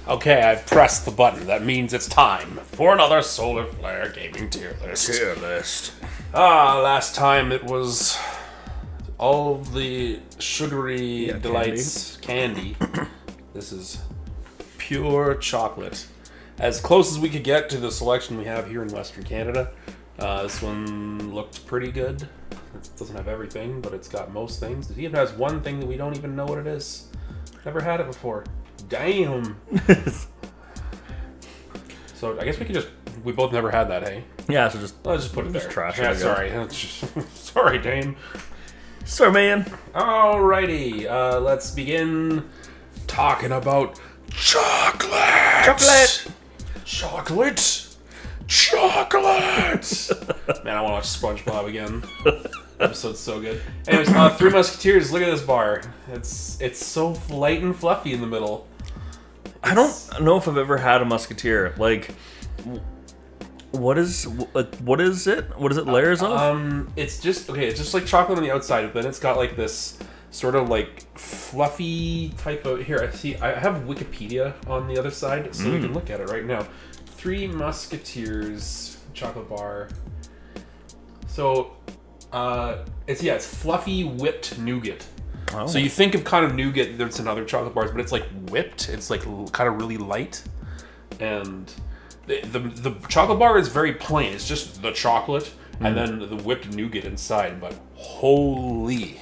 Okay, I've pressed the button. That means it's time for another Solar Flare Gaming Tier List. Last time it was all of the sugary delights, candy. This is pure chocolate. As close as we could get to the selection we have here in Western Canada. This one looked pretty good. It doesn't have everything, but it's got most things. It even has one thing that we don't even know what it is. Never had it before. Damn. So I guess we both never had that, hey? Yeah, so Let's just put it there. Trash Yeah, it, sorry. Sorry, Dane. Sorry, man. Alrighty, let's begin talking about chocolate. Man, I want to watch SpongeBob again. Episode's so good. Anyways, Three Musketeers. Look at this bar. It's so light and fluffy in the middle. I don't know if I've ever had a Musketeer. Like, what is it? What is it layers of? It's just like chocolate on the outside, but then it's got like this sort of like fluffy type of. Here, I have Wikipedia on the other side, so we can look at it right now. Three Musketeers chocolate bar. So, it's fluffy whipped nougat. Oh. So you think of kind of nougat that's in other chocolate bars, but it's like whipped. It's like kind of really light, and the chocolate bar is very plain. It's just the chocolate and then the whipped nougat inside. But holy,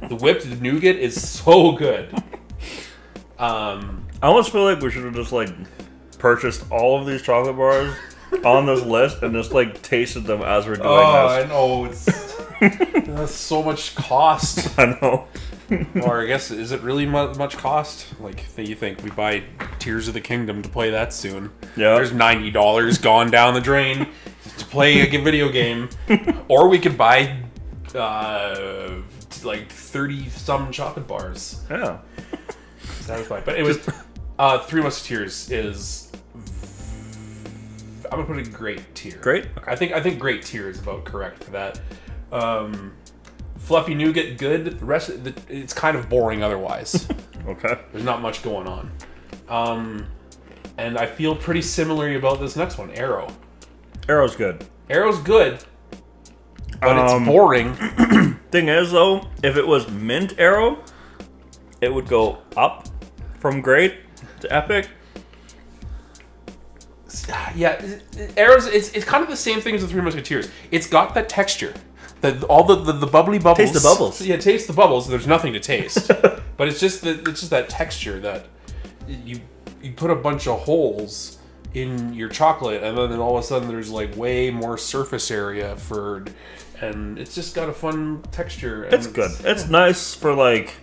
the whipped nougat is so good. I almost feel like we should have just like purchased all of these chocolate bars on this list and just like tasted them as we're doing this. I know that's so much cost. I know. Or I guess, is it really much cost? Like, you think we buy Tears of the Kingdom to play that soon? Yeah. There's $90 gone down the drain to play a video game. Or we could buy, like 30-some chocolate bars. Yeah. Satisfied. But anyways, Three Musketeers is... I'm gonna put it in great tier. Great? Okay. I think great tier is about correct for that. Fluffy nougat, good. The rest, it's kind of boring otherwise. Okay. There's not much going on. And I feel pretty similarly about this next one, Arrow. Arrow's good. Arrow's good, but it's boring. Thing is, though, if it was mint Arrow, it would go up from great to epic. Yeah, Arrow's, it's kind of the same thing as the Three Musketeers. It's got that texture. All the bubbly bubbles. Taste the bubbles. Yeah, taste the bubbles. There's nothing to taste, but it's just that texture that you put a bunch of holes in your chocolate, and then all of a sudden there's like way more surface area and it's just got a fun texture. And it's good. It's nice for like.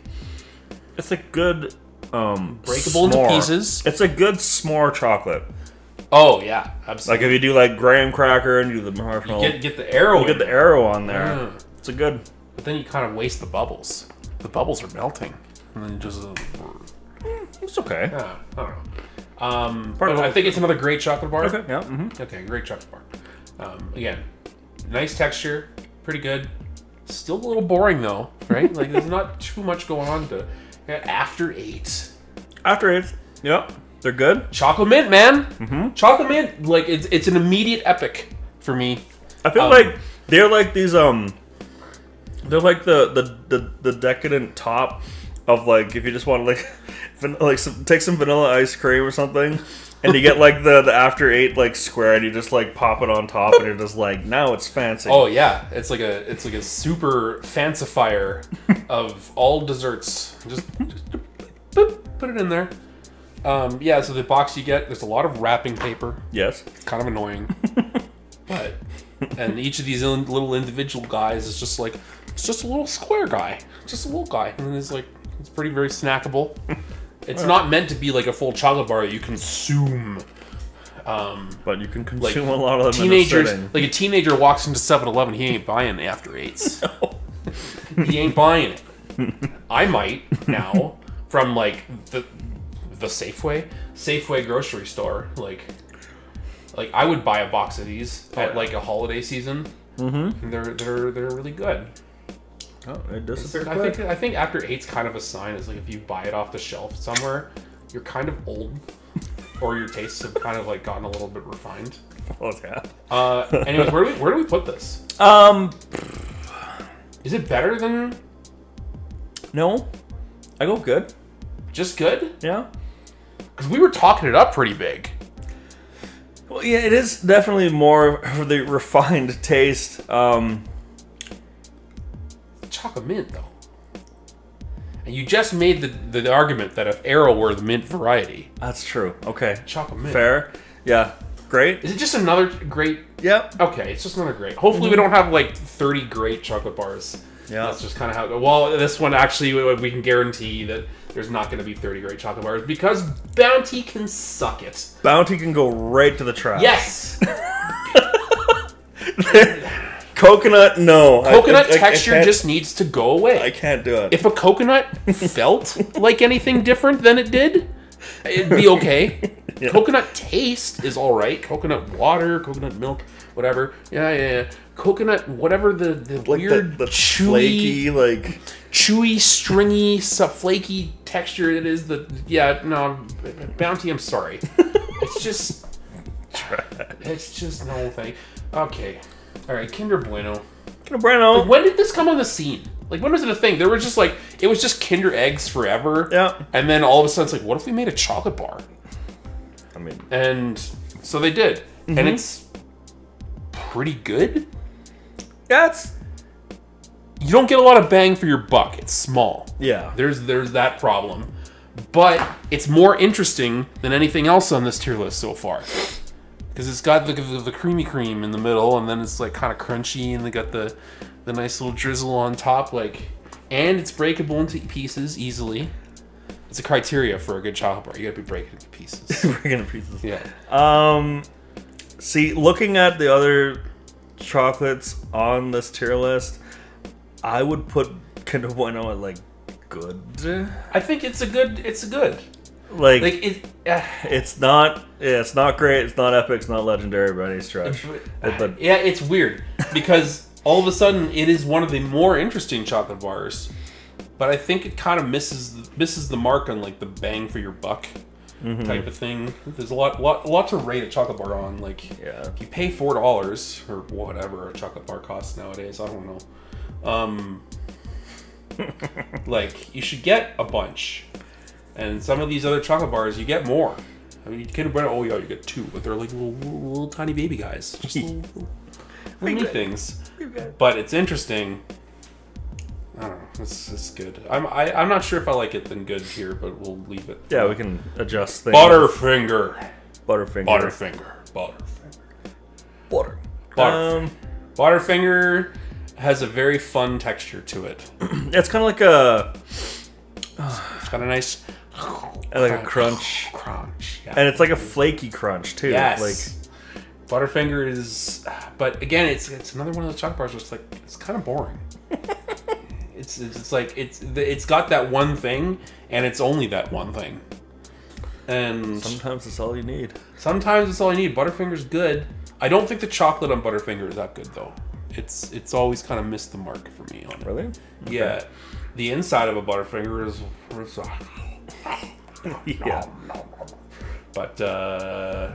It's a good breakable s'more. into pieces. It's a good s'more chocolate. Oh yeah, absolutely. Like if you do like graham cracker and you do the marshmallow, you get the arrow. You get the arrow on there. Yeah. It's a good. But then you kind of waste the bubbles. The bubbles are melting, and then you just. It's okay. Yeah, I don't know. I think it's another great chocolate bar. Okay. Yeah. Mm-hmm. Okay, great chocolate bar. Again, nice texture, pretty good. Still a little boring though, right? Like there's not too much going on to. After 8. After 8. Yep. They're good. Chocolate mint, man. Chocolate mint, like it's an immediate epic for me. I feel like they're like these they're like the decadent top of like if you just want to like take some vanilla ice cream or something and you get like the after 8 like square and you just like pop it on top and you're just like now it's fancy. Oh yeah, it's like a super fancifier of all desserts. Just boop, put it in there. Yeah, so the box you get, there's a lot of wrapping paper. Yes. It's kind of annoying. And each of these little individual guys is just like, it's just a little square guy. Just a little guy. And it's like, it's very snackable. It's not meant to be like a full chocolate bar that you consume. But you can consume like a lot of them teenagers, in a sitting. like a teenager walks into 7-Eleven, he ain't buying after 8s. No. He ain't buying it. I might now from like the Safeway grocery store. Like I would buy a box of these at like a holiday season. And they're really good. Oh, it disappeared quick. I think after 8's kind of a sign. Is like if you buy it off the shelf somewhere, you're kind of old. or your tastes have kind of like gotten a little bit refined. Oh yeah. Anyways, where do we put this? Is it better than No, I go good. just good? Yeah. Because we were talking it up pretty big. Well, yeah, it is definitely more of the refined taste. Chocolate mint though. And you just made the argument that if Aero were the mint variety, That's true. Okay. chocolate mint. Fair. Yeah. Great. Is it just another great? Yep. Okay, it's just another great. Hopefully, we don't have like 30 great chocolate bars. Yeah. That's just kind of how. Well, this one actually, we can guarantee that there's not going to be 30 great chocolate bars because Bounty can suck it. Bounty can go right to the trash. Yes. Coconut, no. Coconut I texture can't- just needs to go away. I can't do it. If a coconut felt like anything different than it did, it'd be okay. Yeah. Coconut taste is all right. Coconut water, coconut milk, whatever. Yeah. Coconut, whatever the like weird, the chewy, flaky, like chewy, stringy, flaky texture it is. Bounty. I'm sorry. It's just no thing. Okay. All right, Kinder Bueno. Kinder Bueno. When did this come on the scene? Like, when was it a thing? There was just like, it was just Kinder Eggs forever. Yeah. And then all of a sudden it's like, what if we made a chocolate bar? I mean, And so they did. And it's pretty good. yeah, it's You don't get a lot of bang for your buck. It's small. yeah. There's that problem. But it's more interesting than anything else on this tier list so far. Because it's got the creamy cream in the middle, and then it's like kind of crunchy, and they got the nice little drizzle on top, like, and it's breakable into pieces easily. It's a criteria for a good chocolate bar. You gotta be breaking into pieces. Breaking to pieces. Yeah. See, looking at the other chocolates on this tier list, I would put Kinder Bueno at like good. I think it's a good. Like it. it's not great, it's not epic, it's not legendary by any stretch. But Yeah, it's weird because all of a sudden it is one of the more interesting chocolate bars, but I think it kind of misses the mark on like the bang for your buck type of thing. There's a lot to rate a chocolate bar on. Like, yeah. if you pay $4 or whatever a chocolate bar costs nowadays, I don't know. Like, you should get a bunch. And some of these other chocolate bars, you get more. I mean, Kinder Bueno, oh yeah, you get two, but they're like little tiny baby guys. Just little mini things. But it's interesting. I don't know. It's good. I'm not sure if I like it than good here, but we'll leave it. Yeah, we can adjust things. Butterfinger. Butterfinger has a very fun texture to it. It's kind of like a It's got a nice crunch. Yeah. And it's like a flaky crunch too. Yes. Like Butterfinger is, but again, it's another one of those chocolate bars where it's like it's kind of boring. it's like it's got that one thing, and it's only that one thing. And sometimes it's all you need. sometimes it's all I need. Butterfinger's good. I don't think the chocolate on Butterfinger is that good though. It's always kind of missed the mark for me on it. Really? Yeah, the inside of a Butterfinger is. Yeah. But I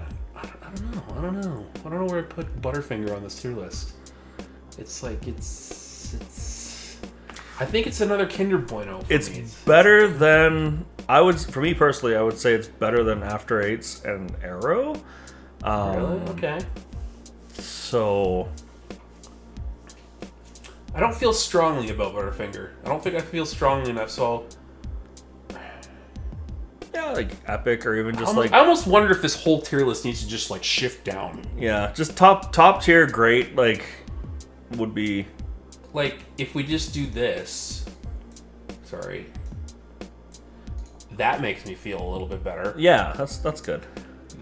don't know where to put Butterfinger on this tier list. It's like it's. I think it's another Kinder Bueno. It's better than for me personally. I would say it's better than After Eights and Aero. Really? Okay. So I don't feel strongly about Butterfinger. I don't think I feel strongly enough. So yeah, like epic or even just I almost wonder if this whole tier list needs to just like shift down. yeah, just top tier great like would be Like if we just do this. Sorry. That makes me feel a little bit better. yeah, that's good.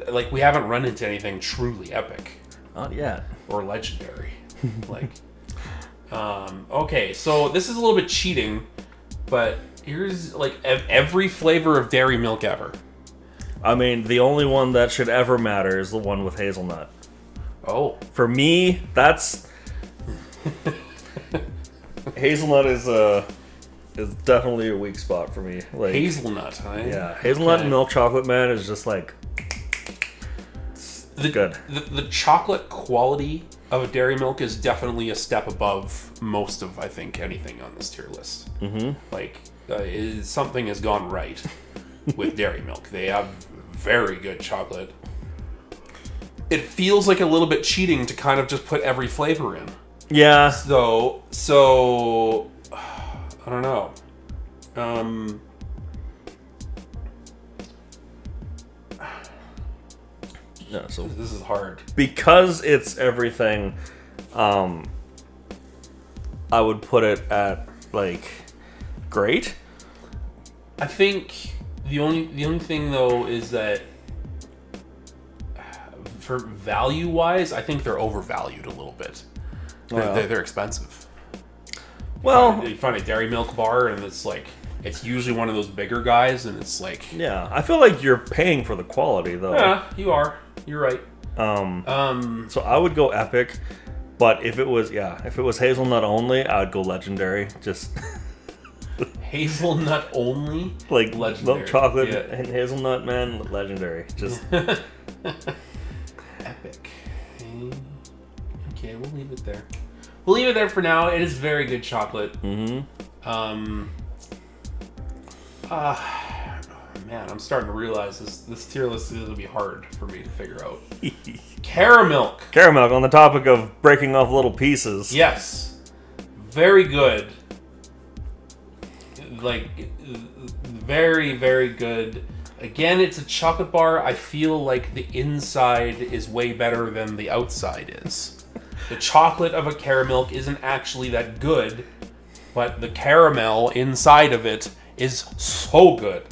Like we haven't run into anything truly epic Not yet. or legendary. Like okay, so this is a little bit cheating, but here's like every flavor of dairy milk ever. I mean, the only one that should ever matter is the one with hazelnut. Oh. For me, that's hazelnut is definitely a weak spot for me. Like Hazelnut, huh? yeah, hazelnut Okay. and milk chocolate, man, is just like good. The chocolate quality of a Dairy Milk is definitely a step above most of, I think, anything on this tier list. Like, something has gone right with Dairy Milk. They have very good chocolate. It feels like a little bit cheating to kind of just put every flavor in. Yeah. So I don't know. Yeah, so This is hard. because it's everything, I would put it at like great. I think the only thing though is that for value wise, I think they're overvalued a little bit. They're expensive. Well, You find a Dairy Milk bar and it's like it's usually one of those bigger guys and it's like yeah, I feel like you're paying for the quality though. yeah, you are. You're right. So I would go Epic, but if it was hazelnut only, I would go Legendary. Just Hazelnut only, like Legendary. milk chocolate Yeah. and hazelnut, man, Legendary. Just Epic. Okay, we'll leave it there. We'll leave it there for now. It is very good chocolate. Man, I'm starting to realize this tier list is going to be hard for me to figure out. Caramilk. Caramel, on the topic of breaking off little pieces. Yes. Very good. Like, very, very good. Again, it's a chocolate bar. I feel like the inside is way better than the outside is. The chocolate of a Caramilk isn't actually that good, but the caramel inside of it is so good.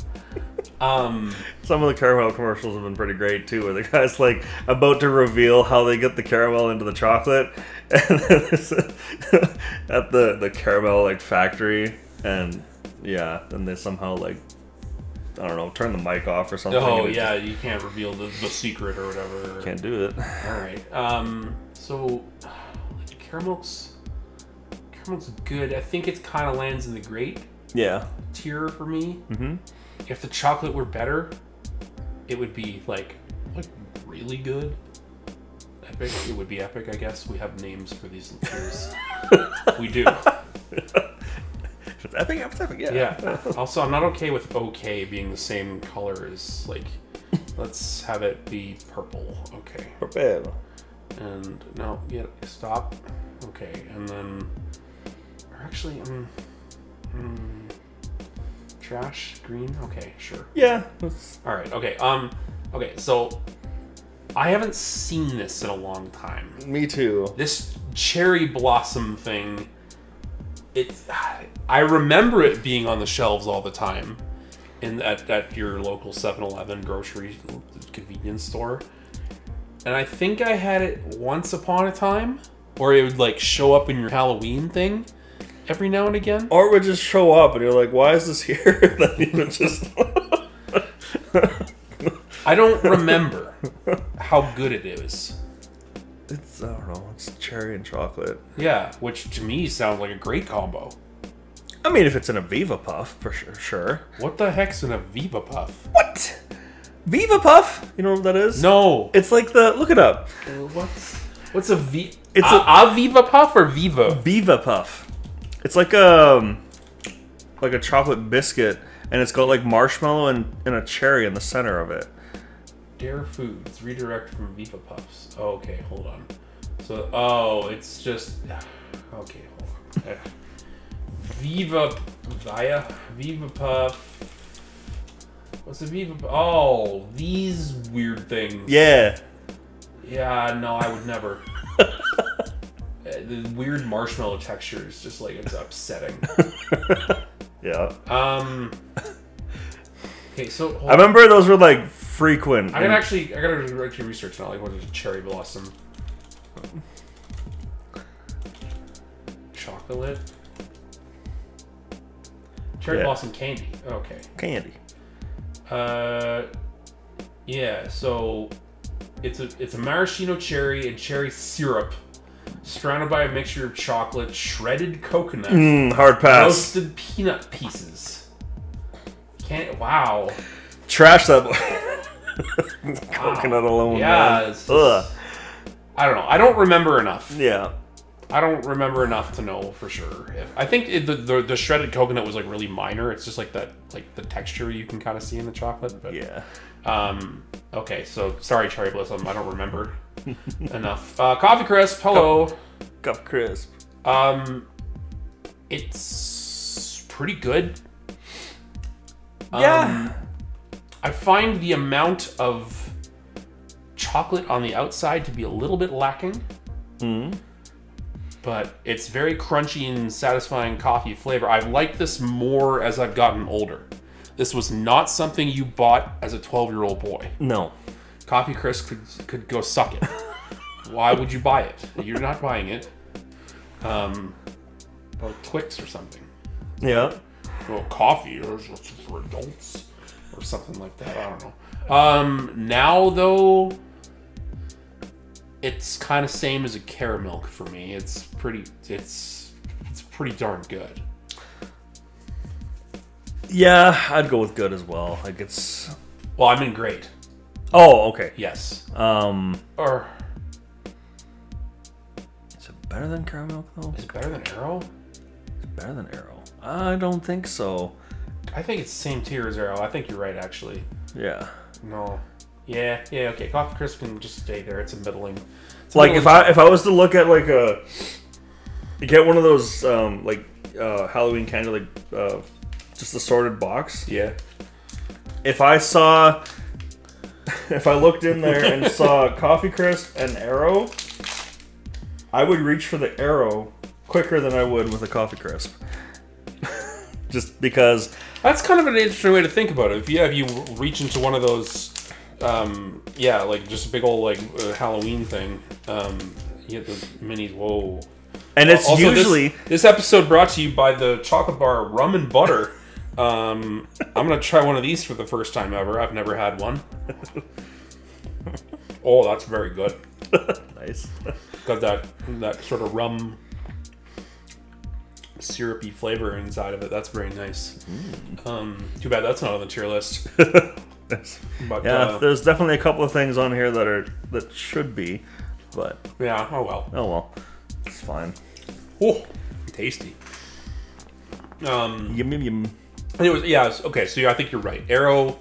Some of the caramel commercials have been pretty great too, where the guy's like about to reveal how they get the caramel into the chocolate, and then at the caramel like factory, and yeah, then they somehow like I don't know, turn the mic off or something. Oh yeah, you can't reveal the secret or whatever. Can't do it. All right. So Caramilk's good. I think it kind of lands in the great Yeah. tier for me. If the chocolate were better, it would be like really good. Epic. It would be epic, I guess. We have names for these tiers. We do. Epic, yeah. Yeah. Also, I'm not okay with OK being the same color as like. Let's have it be purple. Okay. Purple. And no, yeah, stop. Okay, and then, or actually, trash green. Okay, sure. Yeah. All right. Okay. Okay. So, I haven't seen this in a long time. Me too. This cherry blossom thing. I remember it being on the shelves all the time, at your local 7-Eleven grocery convenience store. And I think I had it once upon a time, or it would like show up in your Halloween thing every now and again. Or it would just show up and you're like, why is this here? Then you would just I don't remember how good it is. It's, I don't know, it's cherry and chocolate. Yeah, which to me sounds like a great combo. I mean, if it's in a Viva Puff, for sure. What the heck's in a Viva Puff? What? Viva Puff? You know what that is? No. It's like look it up. What's a V? It's a Viva Puff or Viva? Viva Puff. It's like a chocolate biscuit, and it's got like marshmallow and a cherry in the center of it. Dare Foods redirect from Viva Puffs. Oh, okay, hold on. So, it's just okay. Hold on. Viva Puff. What's a Viva Puff? Oh, these weird things. Yeah. Yeah, no, I would never. The weird marshmallow texture is just like, it's upsetting. Yeah. Okay, so I remember those were like frequent. I gotta actually research now. Like, what is a cherry blossom? Chocolate. Cherry blossom candy. Okay. Candy. Yeah. So it's a maraschino cherry and cherry syrup, surrounded by a mixture of chocolate, shredded coconut, hard pass. roasted peanut pieces. Wow. Trash that. Coconut alone, yeah, man. Ugh. I don't know. I don't remember enough. Yeah. I don't remember enough to know for sure. I think the shredded coconut was like really minor. It's just like that, like the texture you can kind of see in the chocolate. But yeah. Okay, so sorry, Cherry Blossom. I don't remember enough. Coffee Crisp. Hello. Coffee Crisp. It's pretty good. Yeah. I find the amount of chocolate on the outside to be a little bit lacking. But it's very crunchy and satisfying coffee flavor. I've liked this more as I've gotten older. This was not something you bought as a 12-year-old boy. No. Coffee Crisp could go suck it. Why would you buy it? You're not buying it. Like Twix or something. Yeah. Well, coffee or for adults or something like that. I don't know. Now though, it's kind of same as a caramel for me. It's pretty darn good. Yeah, I'd go with good as well. Like it's. Well, I mean great. Oh, okay. Yes. Or. Is it better than caramel though? Is it better than Arrow? It's better than Arrow. I don't think so. I think it's the same tier as Arrow. I think you're right, actually. Yeah. No. Yeah. Okay. Coffee Crisp can just stay there. It's a middling. Like if I was to look at like you get one of those Halloween candy just assorted box. Yeah. If I looked in there and saw Coffee Crisp and Arrow, I would reach for the Arrow quicker than I would with a Coffee Crisp. Just because that's kind of an interesting way to think about it. If you reach into one of those, like just a big old Halloween thing, you get the minis. Whoa! And it's also, usually this episode brought to you by the chocolate bar Rum and Butter. I'm gonna try one of these for the first time ever. I've never had one. Oh, that's very good. Nice. Got that sort of rum syrupy flavor inside of it. That's very nice. Too bad that's not on the tier list. But, yeah, there's definitely a couple of things on here that should be, but yeah. Oh well. It's fine. Oh, tasty. Yum. Okay. So I think you're right. Arrow,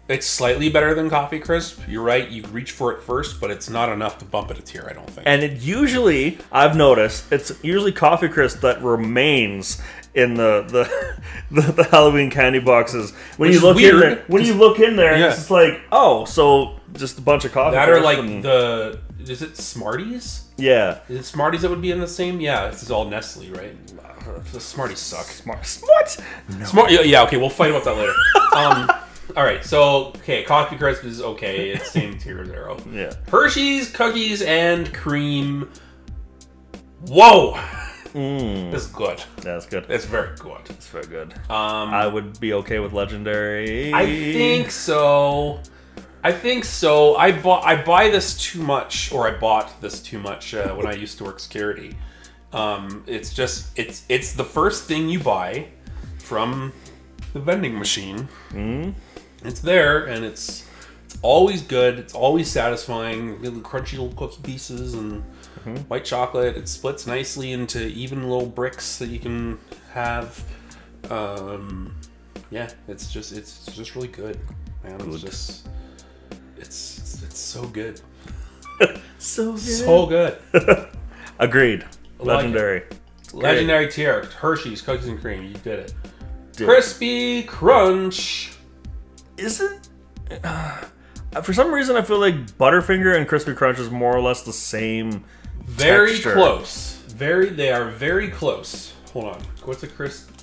it's slightly better than Coffee Crisp. You're right. You reach for it first, but it's not enough to bump it a tier, I don't think. And it usually, I've noticed, it's usually Coffee Crisp that remains in the Halloween candy boxes. When you look in there, yeah. It's like, oh, so just a bunch of coffee. That are like is it Smarties? Yeah. Is it Smarties that would be in the same? Yeah, this is all Nestle, right? The Smarties suck. What? No. Yeah. Okay, we'll fight about that later. All right. So Coffee Crisp is okay. It's same tier as Arrow. Yeah. Hershey's cookies and cream. Whoa. It's good. That's good. It's very good. It's very good. I would be okay with Legendary. I think so. I buy this too much, or I bought this too much when I used to work security. It's the first thing you buy from the vending machine. It's there, and it's always good. It's always satisfying. Little crunchy little cookie pieces and white chocolate. It splits nicely into even little bricks that you can have. It's just really good, man. It's so good. So good. Agreed. Legendary. Legendary tier. Hershey's cookies and cream. You did it. Crispy Crunch. Isn't for some reason I feel like Butterfinger and Crispy Crunch is more or less the same. Very texture. Close. They are very close. Hold on. What's a crispy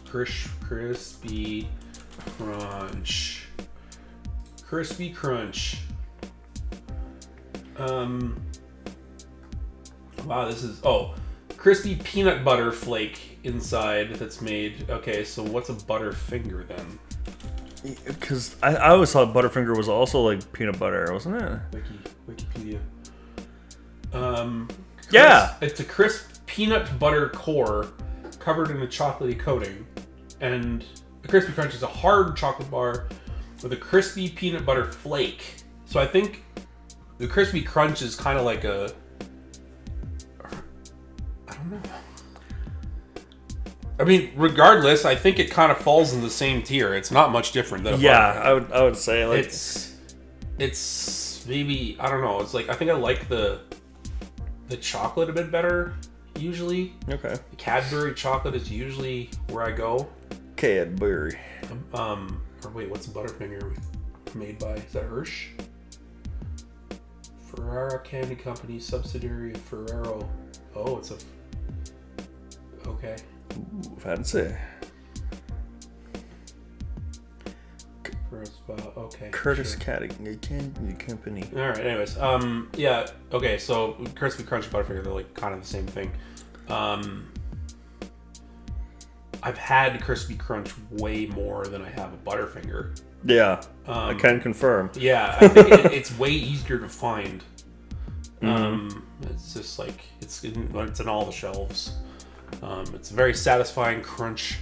crunch? Crispy Crunch. Wow, this is crispy peanut butter flake inside that's made. Okay, so what's a Butterfinger then? Because I always thought Butterfinger was also like peanut butter, wasn't it? Wikipedia. Yeah, it's a crisp peanut butter core covered in a chocolatey coating, and a Crispy Crunch is a hard chocolate bar with a crispy peanut butter flake. So I think the crispy crunch is kind of like a, I don't know. I mean, regardless, I think it kind of falls in the same tier. It's not much different than a Butterfinger. I would say like it's maybe, I don't know. It's like I think I like the chocolate a bit better usually. Okay. The Cadbury chocolate is usually where I go. Cadbury. Or wait, what's Butterfinger made by? Is that Hirsch? Ferrara Candy Company, subsidiary of Ferrero. Oh, it's a. Okay. Ooh, fancy. Okay. Curtis Candy Company. All right. Anyways, yeah. Okay. So crispy crunch and Butterfinger, they're like kind of the same thing. I've had crispy crunch way more than I have a Butterfinger. Yeah, I can confirm. Yeah, I think it's way easier to find. It's just like it's in all the shelves. It's a very satisfying crunch.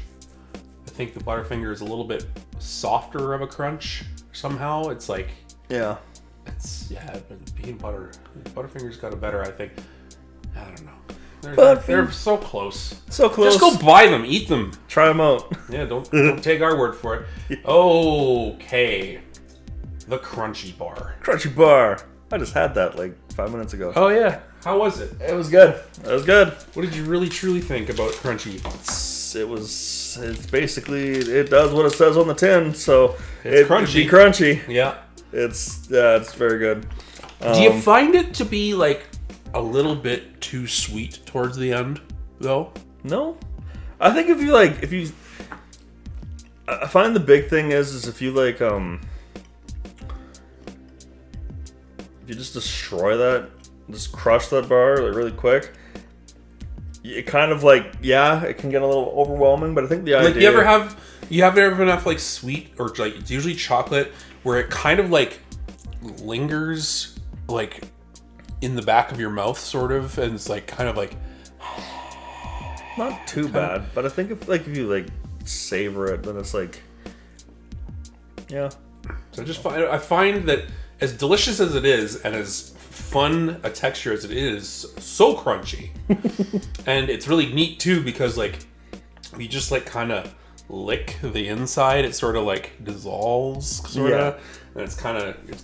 I think the Butterfinger is a little bit softer of a crunch somehow. It's like peanut butter. Butterfinger's got a better, I think. I don't know. They're so close. So close. Just go buy them, eat them, try them out. Yeah, don't take our word for it. Okay, the Crunchy Bar. Crunchy Bar. I just had that like 5 minutes ago. Oh yeah, how was it? It was good. It was good. What did you really truly think about Crunchy? It's basically, it does what it says on the tin, so it's crunchy. It'd be crunchy. Yeah. It's very good. Do you find it to be like a little bit too sweet towards the end, though? No. I think I find the big thing is if you like, if you just destroy that, just crush that bar like really quick, it kind of like, it can get a little overwhelming, but I think the idea... Like, you ever have enough like sweet, or like it's usually chocolate, where it kind of like lingers like in the back of your mouth sort of, and it's like kind of like... Not too bad, but I think if you like savor it, then it's like... Yeah. So I find that as delicious as it is, and as fun a texture as it is, so crunchy. And it's really neat too, because like you just like kind of lick the inside, it sort of like dissolves sort of, and it's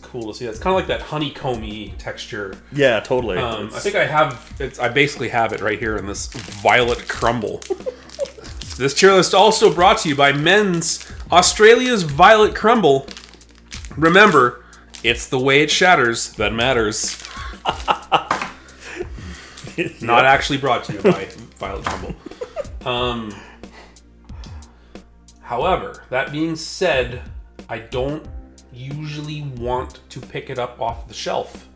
cool to see. It's kind of like that honeycomby texture. Yeah, totally. I think I basically have it right here in this violet crumble. This tier list also brought to you by Men's Australia's Violet Crumble. Remember, it's the way it shatters that matters. Not actually brought to you by Violet Crumble. However, that being said, I don't usually want to pick it up off the shelf.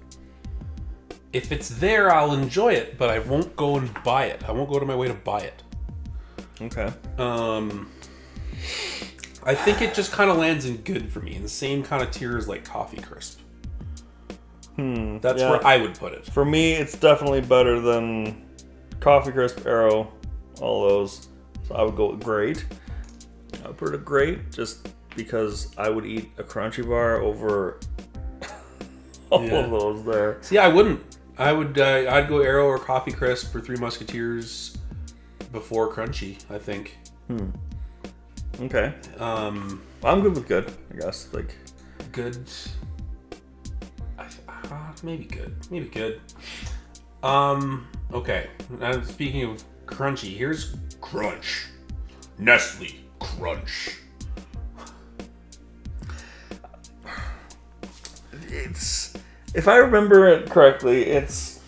If it's there, I'll enjoy it, but I won't go and buy it. I won't go to my way to buy it. Okay. I think it just kind of lands in good for me, in the same kind of tier as like Coffee Crisp. That's where I would put it. For me, it's definitely better than Coffee Crisp, Aero, all those. So I would go with great. I would put it great just because I would eat a Crunchy Bar over all of those there. See, I wouldn't. I'd go Aero or Coffee Crisp or Three Musketeers before Crunchy, I think. Okay. I'm good with good, I guess. Like good. Maybe good. Okay. Now, speaking of crunchy, here's Crunch. Nestle Crunch. It's, if I remember it correctly, it's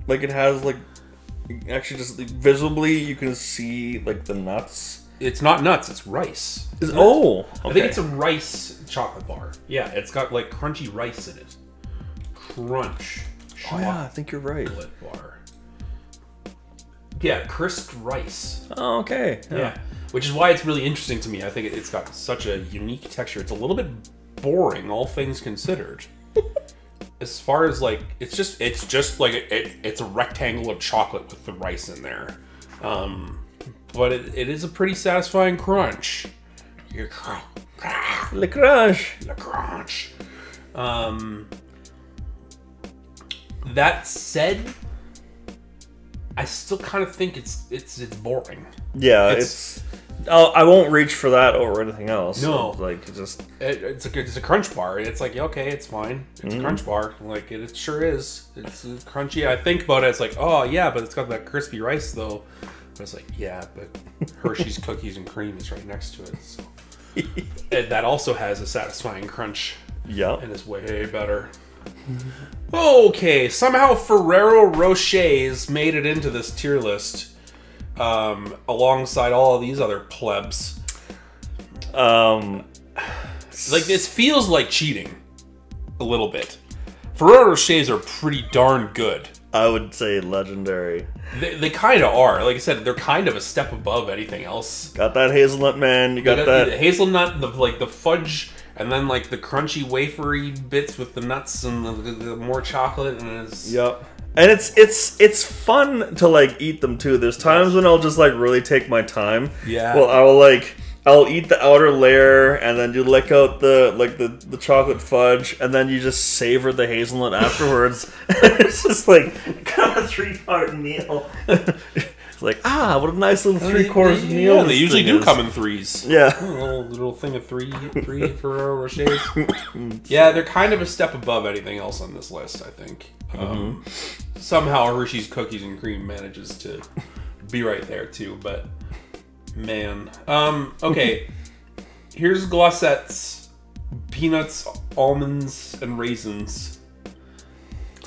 like it has like, actually just like, visibly you can see like the nuts. It's not nuts, it's rice. Okay. I think it's a rice chocolate bar. Yeah, it's got like crunchy rice in it. Crunch. Oh yeah, I think you're right. Bar. Yeah, crisped rice. Oh, okay. Yeah. Which is why it's really interesting to me. I think it's got such a unique texture. It's a little bit boring, all things considered. As far as like, it's just like it's a rectangle of chocolate with the rice in there. But it is a pretty satisfying crunch. Le Crunch. Le Crunch. That said, I still kind of think it's boring. Yeah, it's I won't reach for that over anything else. No, so, like just it's a Crunch bar. It's like, okay, it's fine. It's a Crunch bar. Like it sure is. It's crunchy. I think about it. It's like, oh yeah, but it's got that crispy rice though. But it's like, yeah, but Hershey's cookies and cream is right next to it. So. And that also has a satisfying crunch. Yeah, and is way better. Okay, somehow Ferrero Rocher's made it into this tier list. Alongside all of these other plebs. Like, this feels like cheating. A little bit. Ferrero Rochers are pretty darn good. I would say legendary. They kind of are. Like I said, they're kind of a step above anything else. Got that hazelnut, man. You got that the hazelnut, the fudge, and then like the crunchy wafery bits with the nuts and the more chocolate, and it's... Yep. And it's fun to like eat them too. There's times when I'll just like really take my time. Yeah. Well, I'll eat the outer layer and then you lick out the chocolate fudge and then you just savor the hazelnut afterwards. It's just like kind of a 3-part meal. It's like, what a nice little 3-course meal. Yeah, they usually do come in threes. Yeah. A little thing of three Ferrero Rochers. Yeah, they're kind of a step above anything else on this list, I think. Somehow Hershey's Cookies and Cream manages to be right there too, but man. Okay. Here's Glossettes, peanuts, almonds, and raisins.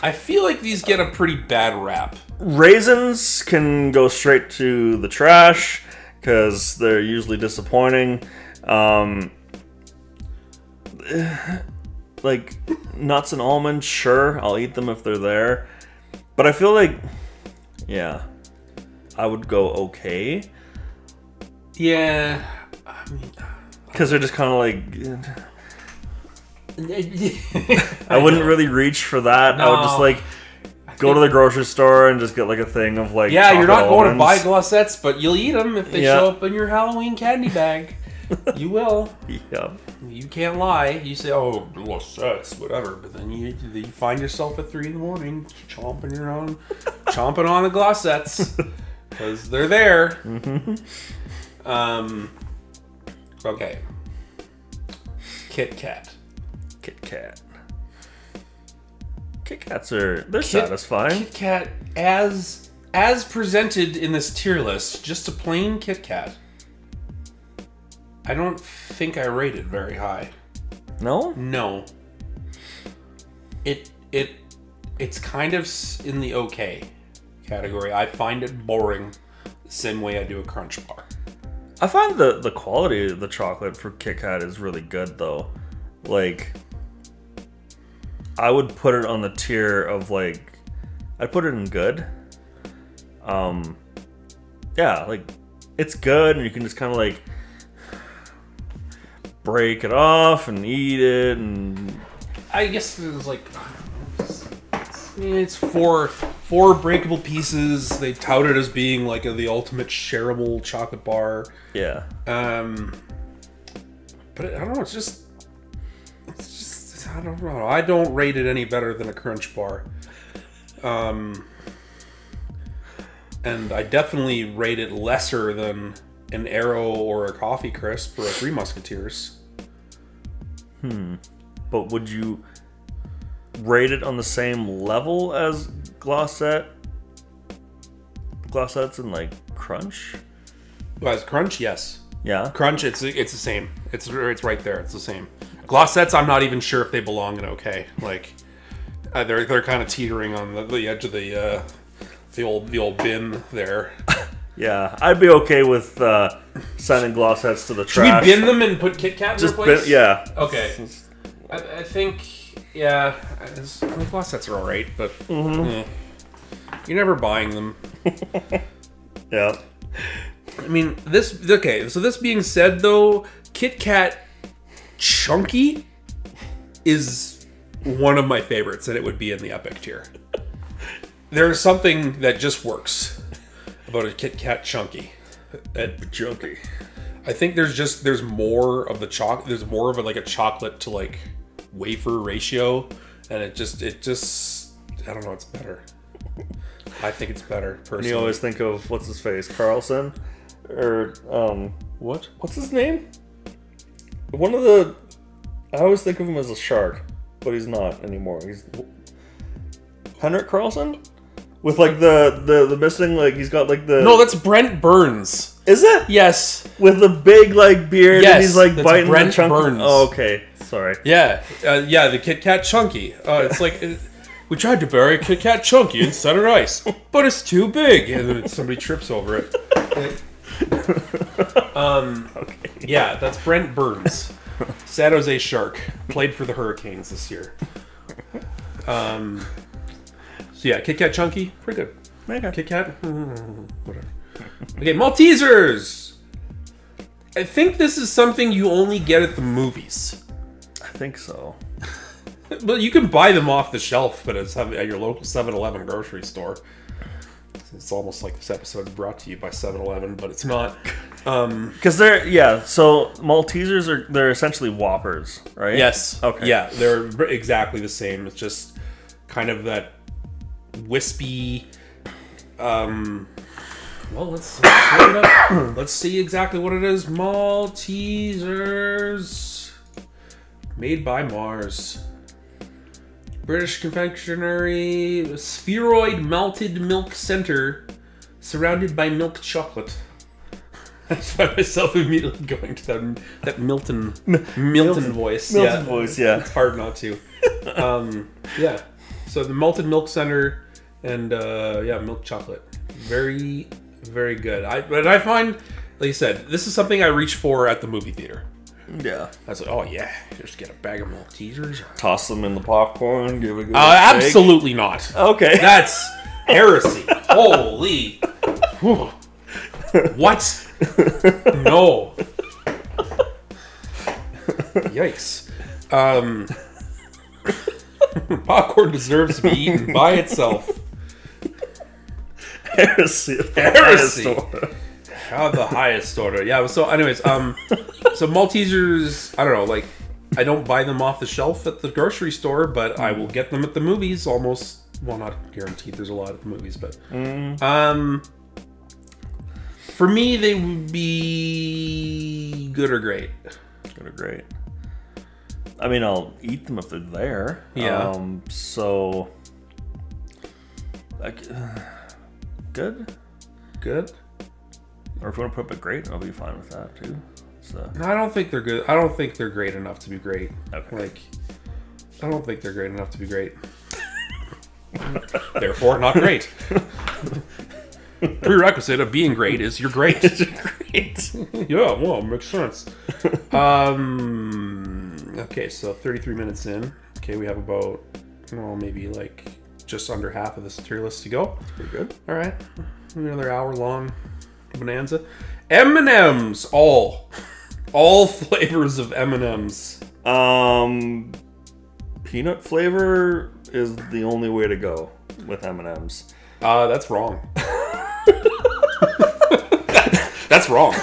I feel like these get a pretty bad rap. Raisins can go straight to the trash because they're usually disappointing. Like nuts and almonds, sure, I'll eat them if they're there. But I feel like, yeah, I would go okay. Yeah, I mean, because they're just kind of like... I wouldn't really reach for that. No. I would just like go to the grocery store and just get like a thing of like... Yeah, you're not going to buy Glossettes, but you'll eat them if they show up in your Halloween candy bag. You will. Yeah. You can't lie. You say, oh, Glossettes, whatever. But then you find yourself at 3 in the morning chomping on the Glossettes. Because they're there. Mm-hmm. Okay. Kit Kat. Kit Kat. Kit Kats they're satisfying. Kit Kat, as presented in this tier list, just a plain Kit Kat. I don't think I rate it very high. No? No. It's kind of in the okay category. I find it boring the same way I do a Crunch bar. I find the quality of the chocolate for Kit Kat is really good though. Like, I would put it on the tier of like, I'd put it in good. Yeah, like it's good and you can just kind of like break it off and eat it, and I guess it's like it's four breakable pieces. They tout it as being like the ultimate shareable chocolate bar. Yeah. But I don't know. It's just I don't know. I don't rate it any better than a Crunch bar. And I definitely rate it lesser than an Aero or a Coffee Crisp or a Three Musketeers. But would you rate it on the same level as Glossettes and like Crunch? Well, as Crunch, yes. Yeah. Crunch, it's the same. It's right there. It's the same. Glossettes, I'm not even sure if they belong in okay. Like they're kind of teetering on the edge of the old bin there. Yeah, I'd be okay with sending Glossettes to the trash. Should we bin them and put Kit Kat in their place? Yeah. Okay. I think, yeah, Glossettes are alright, but you're never buying them. Yeah. I mean, so this being said, though, Kit Kat Chunky is one of my favorites, and it would be in the epic tier. There's something that just works about a Kit Kat Chunky. Chunky. I think there's more of the there's more of like a chocolate to like wafer ratio, and it just I don't know, it's better. I think it's better personally. And you always think of what's his face, Carlson, or what's his name? I always think of him as a shark, but he's not anymore. He's Henrik Carlson with like the missing, like he's got like the No, that's Brent Burns. Is it? Yes. With the big like beard, yes, and he's like biting Brent the chunk. Burns. Oh, okay. Sorry. Yeah, the Kit Kat Chunky. It's like we tried to bury a Kit Kat Chunky in center ice, but it's too big, and then somebody trips over it. Okay. Yeah, that's Brent Burns, San Jose Shark, played for the Hurricanes this year. So yeah, Kit Kat Chunky, pretty good. Okay. Kit Kat, whatever. Okay, Maltesers. I think this is something you only get at the movies. I think so. But you can buy them off the shelf, but it's at your local 7-Eleven grocery store. It's almost like this episode is brought to you by 7-Eleven, but it's not. Because so Maltesers they're essentially Whoppers, right? Yes. Okay. Yeah, they're exactly the same. It's just kind of that wispy. Well, let's look it up. Let's see exactly what it is. Maltesers, made by Mars. British confectionery, spheroid malted milk center, surrounded by milk chocolate. I find myself immediately going to that Milton voice. Milton voice, yeah. It's hard not to. Yeah. So the malted milk center and milk chocolate. Very, very good. I find, like you said, this is something I reach for at the movie theater. Yeah. I was like, oh yeah, just get a bag of Maltesers. Toss them in the popcorn, give it a good Absolutely not. Okay. That's heresy. Holy. What? No. Yikes. Popcorn deserves to be eaten by itself. Heresy. The highest order. Yeah, so anyways, so Maltesers, I don't know, like, I don't buy them off the shelf at the grocery store, but I will get them at the movies almost, well, not guaranteed, there's a lot at the movies, but, for me, they would be good or great. Good or great. I mean, I'll eat them if they're there. Yeah. So, like, good? Good? Or if you want to put up a great, I'll be fine with that too. So. No, I don't think they're good. I don't think they're great enough to be great. Okay. Like, I don't think they're great enough to be great. Therefore, not great. Prerequisite of being great is you're great. Great. Yeah, well, makes sense. Okay, so 33 minutes in. Okay, we have about, well, maybe like just under half of this tier list to go. That's pretty good. All right, another hour-long bonanza. M&M's, all flavors of M&M's. Peanut flavor is the only way to go with M&M's. That's wrong. That's wrong.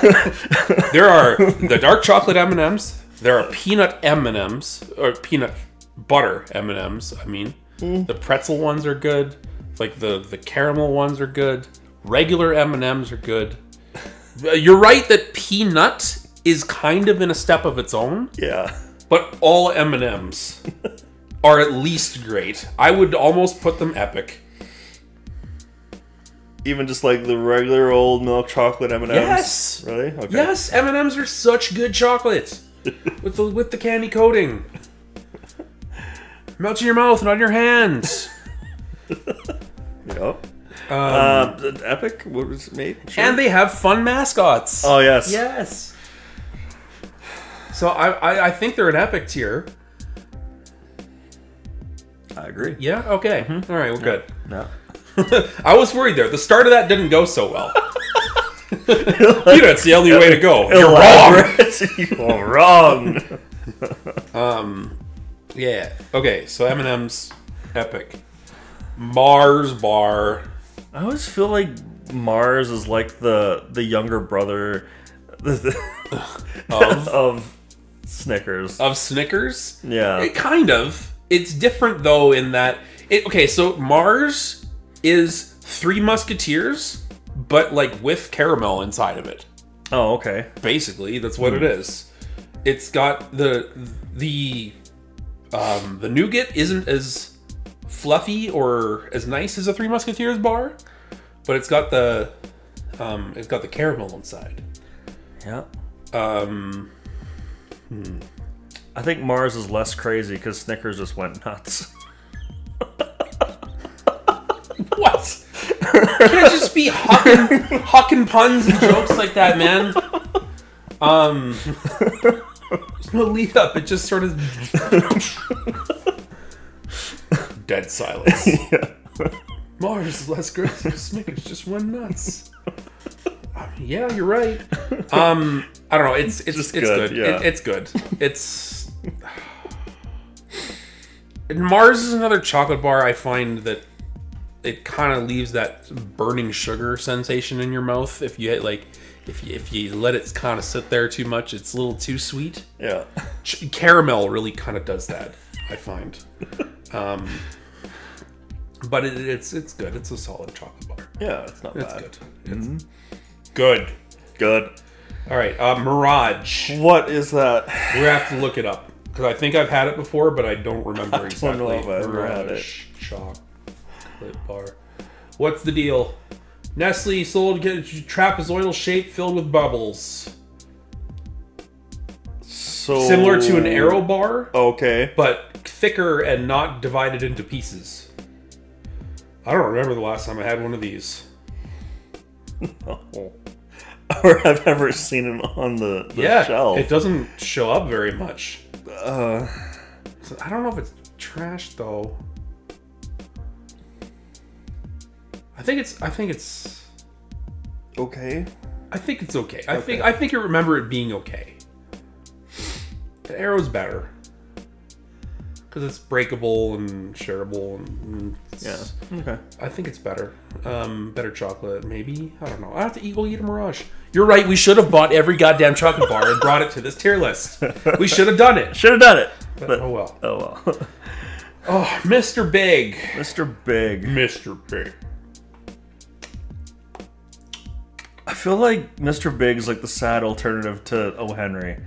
There are the dark chocolate M&M's. There are peanut M&M's, or peanut butter M&M's. I mean, the pretzel ones are good. Like the caramel ones are good. Regular M&M's are good. You're right that peanut is kind of in a step of its own. Yeah. But all M&M's are at least great. I would almost put them epic. Even just like the regular old milk chocolate M&M's? Yes. Really? Okay. Yes, M&M's are such good chocolate. with the candy coating. Melts in your mouth and on your hands. Yep. Epic? What was it made? Sure. And they have fun mascots. Oh, yes. Yes. So I think they're an epic tier. I agree. Yeah? Okay. All right, we're good. No. I was worried there. The start of that didn't go so well. That's the only way to go. You're wrong. You're wrong. Yeah. Okay, so M&M's epic. Mars bar. I always feel like Mars is like the younger brother of Snickers. Of Snickers? Yeah. Kind of. It's different, though, in that... Okay, so Mars is Three Musketeers, but, like, with caramel inside of it. Oh, okay. Basically, that's what it is. It's got the nougat isn't as fluffy or as nice as a Three Musketeers bar, but it's got the caramel inside. Yeah. I think Mars is less crazy because Snickers just went nuts. What? You can't just be hucking puns and jokes like that, man. There's no lead up. It just sort of dead silence. Yeah. Mars is less crazy. Snickers just went nuts. Yeah, you're right. I don't know. It's good. Yeah. It's good. Mars is another chocolate bar I find that it kind of leaves that burning sugar sensation in your mouth. If you let it kind of sit there too much, it's a little too sweet. Yeah. Caramel really kind of does that, I find. But it's good. It's a solid chocolate bar. Yeah, it's not It's bad. good. It's good. All right, Mirage. What is that? We're gonna have to look it up because I think I've had it before, but I don't remember exactly. I don't know if I've ever had it. Chocolate bar. What's the deal? Nestle sold trapezoidal shape filled with bubbles. So Similar to an Aero bar, Okay. but thicker and not divided into pieces. I don't remember the last time I had one of these. Or I've ever seen it on the shelf. It doesn't show up very much. So I don't know if it's trash though. I think it's okay. I think it's okay. I think you remember it being okay. The Aero's better because it's breakable and shareable and Okay. I think it's better. Better chocolate, maybe. I don't know. I have to go eat a Mirage. You're right. We should have bought every goddamn chocolate bar and brought it to this tier list. We should have done it. Should have done it. But oh well. Oh well. Oh, Mr. Big. Mr. Big. Mr. Big. I feel like Mr. Big is like the sad alternative to O. Henry.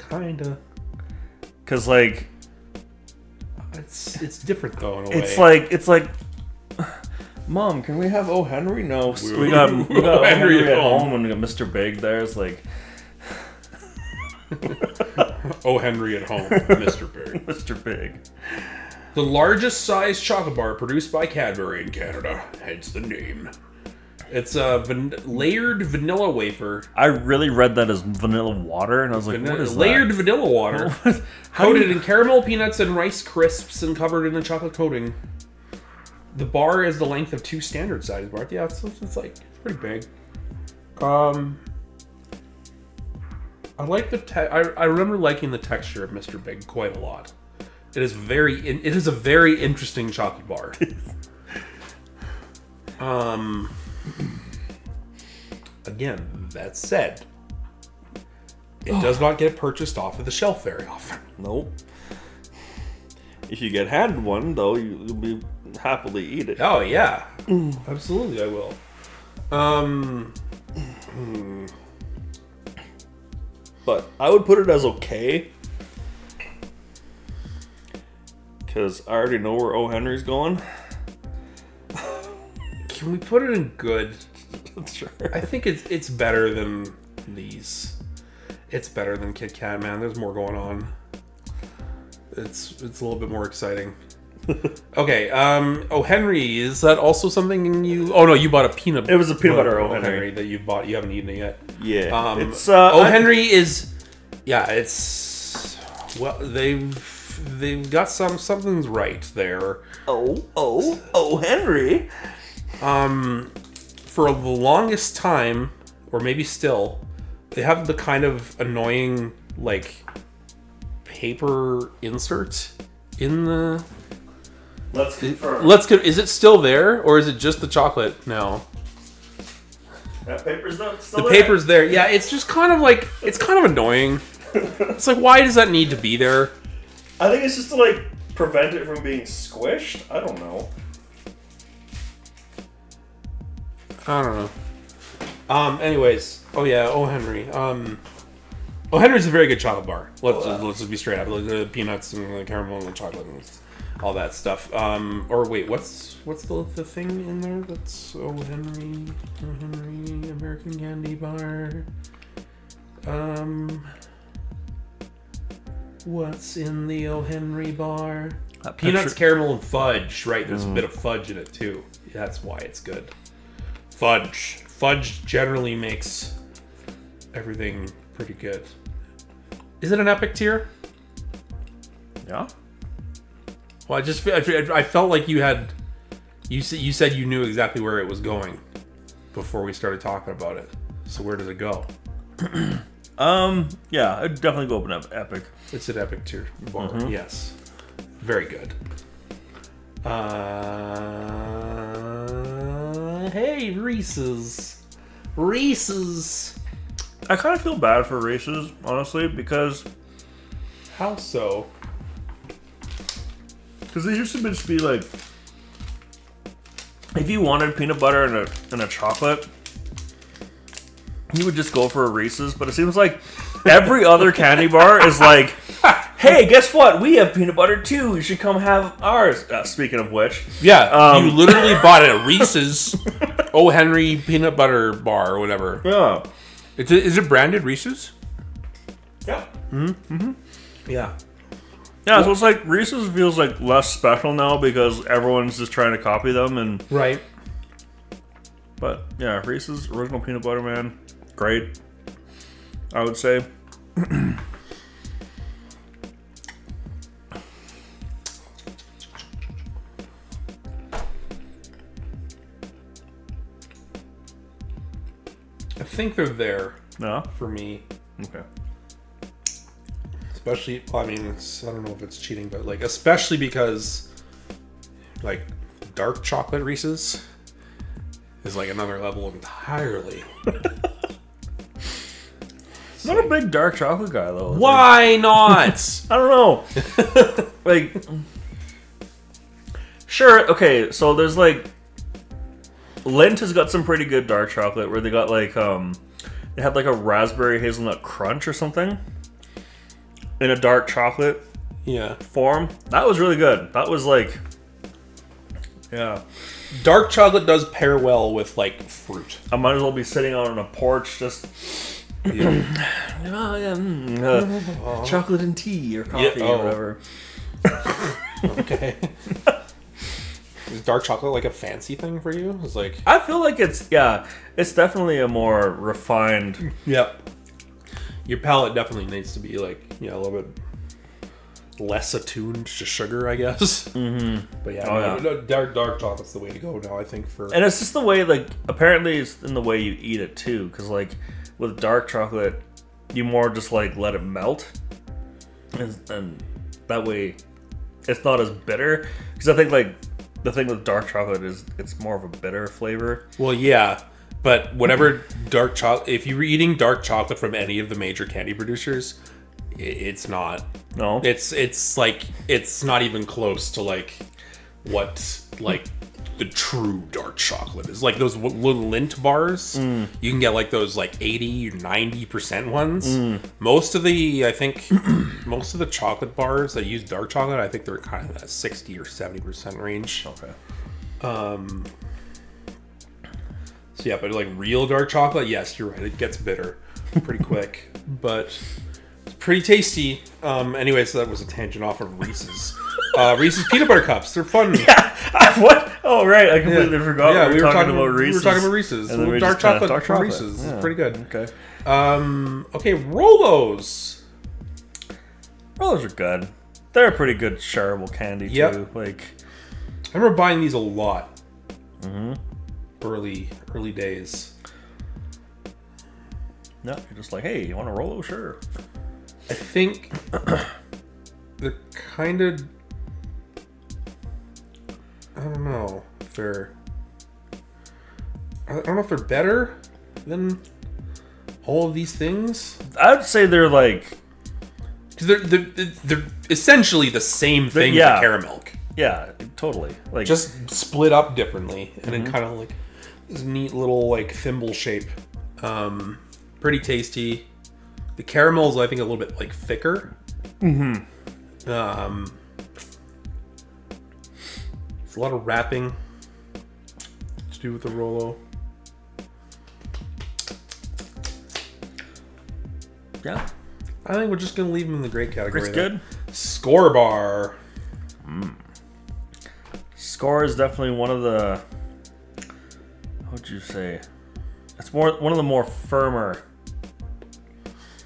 Kinda. Cause like it's different though in a way. It's like Mom, can we have O. Henry? No, we got O. Henry at home and we got Mr. Big there. It's like O. Henry at home, Mr. Big. Mr. Big. The largest size chocolate bar produced by Cadbury in Canada, hence the name. It's a layered vanilla wafer. I really read that as vanilla water, and I was like, what is layered that? vanilla water. Coated in caramel, peanuts, and rice crisps and covered in a chocolate coating. The bar is the length of 2 standard size bars. Yeah, it's pretty big. I like I remember liking the texture of Mr. Big quite a lot. It is a very interesting chocolate bar. Again, that said, it does not get purchased off of the shelf very often. Nope. If you get handed one, though, you'll be happily eat it. Oh yeah, absolutely, I will. But I would put it as okay, because I already know where O. Henry's going. Can we put it in good? Sure. I think it's better than these. It's better than Kit Kat, man. There's more going on. It's a little bit more exciting. Okay, O. Henry, is that also something you... Oh no, you bought a peanut... It was a peanut butter O. Henry that you bought. You haven't eaten it yet. Yeah. It's O. Henry is... Yeah, it's... Well, they've got something's right there. O. Henry. For the longest time, or maybe still, they have the kind of annoying, like, paper insert in the... Let's confirm. Is it still there, or is it just the chocolate now? That paper's not still The there. paper's there. Yeah, it's just kind of like, it's kind of annoying. It's like, why does that need to be there? I think it's just to like prevent it from being squished. I don't know. I don't know. Anyways. Oh yeah, O. Henry. O. Henry's a very good chocolate bar. Let's just be straight up. Like, the peanuts and the caramel and the chocolate and all that stuff. Or wait, what's the thing in there that's O. Henry? O. Henry American Candy Bar. What's in the O. Henry bar? Peanuts, caramel, and fudge. Right, there's a bit of fudge in it too. That's why it's good. Fudge generally makes everything pretty good. Is it an epic tier? Yeah. Well, I felt like you had. You said you knew exactly where it was going before we started talking about it. So where does it go? Yeah, I'd definitely go up an epic. It's an epic tier bar. Yes, very good. Hey, Reese's. I kind of feel bad for Reese's, honestly, because How so? they used to just be like, if you wanted peanut butter and a chocolate, you would just go for a Reese's. But it seems like every other candy bar is like, hey, guess what? We have peanut butter too. You should come have ours. Speaking of which, Yeah, you literally bought a Reese's O. Henry peanut butter bar or whatever. yeah, Is it branded Reese's? yeah. Yeah. Yeah, so it's like Reese's feels like less special now because everyone's just trying to copy them, and Right. but yeah, Reese's original peanut butter, man, great. I would say. I think they're there No, for me. okay. Especially, well, I mean, I don't know if it's cheating, but like, especially because, like, dark chocolate Reese's is like another level entirely. Not a big dark chocolate guy though. Why not? I don't know. Like, sure, okay. So there's like, Lindt has got some pretty good dark chocolate where they got like they had like a raspberry hazelnut crunch or something in a dark chocolate Yeah. form. That was really good. That was like, yeah. Dark chocolate does pair well with like fruit. I might as well be sitting out on a porch just. Yeah. Chocolate and tea or coffee Yeah, oh. or whatever. Okay. Is dark chocolate like a fancy thing for you? It's like, I feel like it's definitely a more refined. yep. Your palate definitely needs to be like, a little bit less attuned to sugar, I guess. Mm-hmm. But yeah, no, dark chocolate's the way to go now, I think. And it's just the way, like, apparently it's in the way you eat it too, because like with dark chocolate, you more just like let it melt, and that way it's not as bitter. Because I think like the thing with dark chocolate is it's more of a bitter flavor. Well, yeah, but whatever dark chocolate, if you were eating dark chocolate from any of the major candy producers, it's not. No, It's like, it's not even close to like what like the true dark chocolate is. Like those little Lindt bars, you can get like those like 80 or 90% ones. Most of the, I think, most of the chocolate bars that use dark chocolate, I think they're kind of that 60 or 70% range. okay. So yeah, but like real dark chocolate, yes, you're right. It gets bitter pretty quick, but it's pretty tasty. Anyway, so that was a tangent off of Reese's. Reese's peanut butter cups. They're fun. What? Oh right, I completely forgot. Yeah, we were talking about Reese's. We were talking about Reese's. And then we dark just kinda- chocolate from Reese's. Yeah. It's pretty good. Okay. Okay, Rolos. Rollers are good. They're a pretty good shareable candy too. Yep. Like, I remember buying these a lot. Early days. no, you're just like, hey, you want a Rolo? Sure. I think they're kind of. I don't know if they're. I don't know if they're better. than all of these things? I'd say they're like... Because they're essentially the same thing as caramel. Yeah, totally. Like just split up differently, and then kind of like this neat little like thimble shape. Pretty tasty. The caramel is, I think, a little bit like thicker. It's a lot of wrapping to do with the Rolo. Yeah. I think we're just gonna leave them in the great category. It's good. Score bar. Score is definitely one of the... What would you say? It's one of the more firmer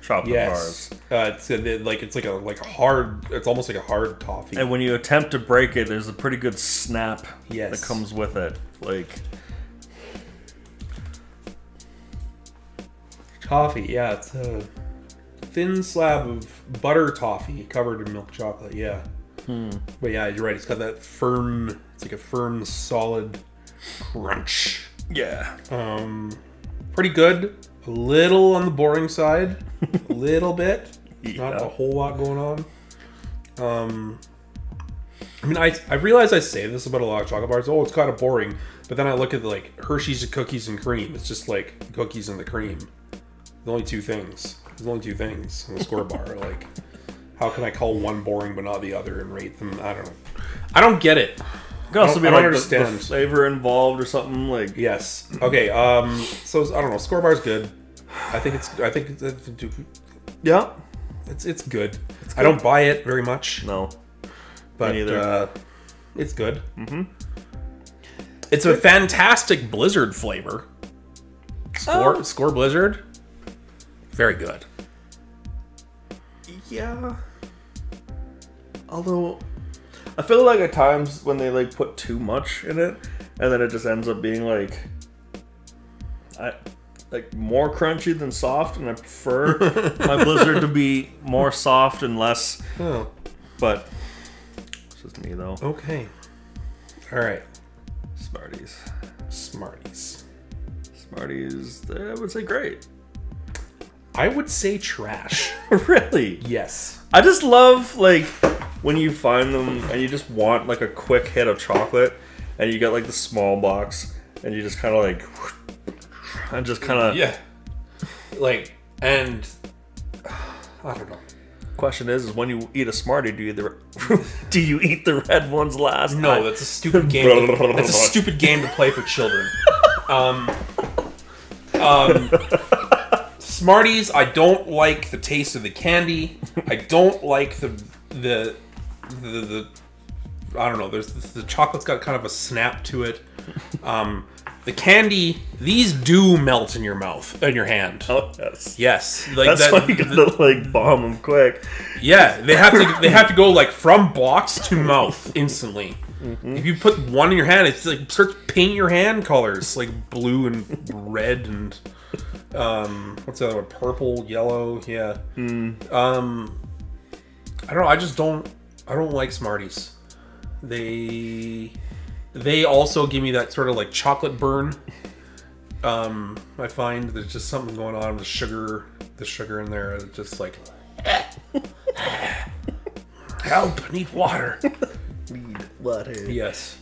chocolate bars. It's like a hard. It's almost like a hard toffee. And when you attempt to break it, there's a pretty good snap that Yes. comes with it. Like Toffee, yeah, it's a thin slab of butter toffee covered in milk chocolate, yeah. But yeah, you're right, it's got that firm, it's like a firm, solid crunch. yeah, Pretty good. A little on the boring side. A little bit. Not a whole lot going on. I mean, I realize I say this about a lot of chocolate bars. Oh, it's kind of boring. But then I look at like Hershey's cookies and cream. It's just like cookies and the cream. There's only two things. There's only two things in the score bar. Like, how can I call one boring but not the other and rate them? I don't know. I don't get it. it could also be like the flavor involved or something. Like Yes. Okay. So I don't know. Score bar's good. I think it's yeah, it's good. I don't buy it very much. no, But me neither. it's good. It's a fantastic Blizzard flavor. Score Blizzard. Very good. Yeah. Although, I feel like at times when they like put too much in it, and then it just ends up being like, more crunchy than soft, and I prefer my Blizzard to be more soft and less. Oh. But it's just me though. Okay. All right. Smarties. Smarties. Smarties. I would say great. I would say trash. Really? Yes. I just love like when you find them and you just want like a quick hit of chocolate, and you get like the small box, and you just kind of like, and just kind of Yeah. Like, and I don't know. Question is when you eat a Smartie, do you eat the red ones last? No, that's a stupid game. That's a stupid game to play for children. Smarties, I don't like the taste of the candy. I don't like the I don't know. There's the chocolate's got kind of a snap to it. The candy, these do melt in your mouth, in your hand. Oh yes, Yes, like that's why you gotta like bomb them quick. Yeah, they have to go like from box to mouth instantly. If you put one in your hand, it's like starts painting your hand colors like blue and red and what's the other one? Purple, yellow. Yeah. I don't know. I don't like Smarties. They also give me that sort of like chocolate burn. I find there's just something going on with the sugar in there. It's just like, help, need water. Need water. Yes.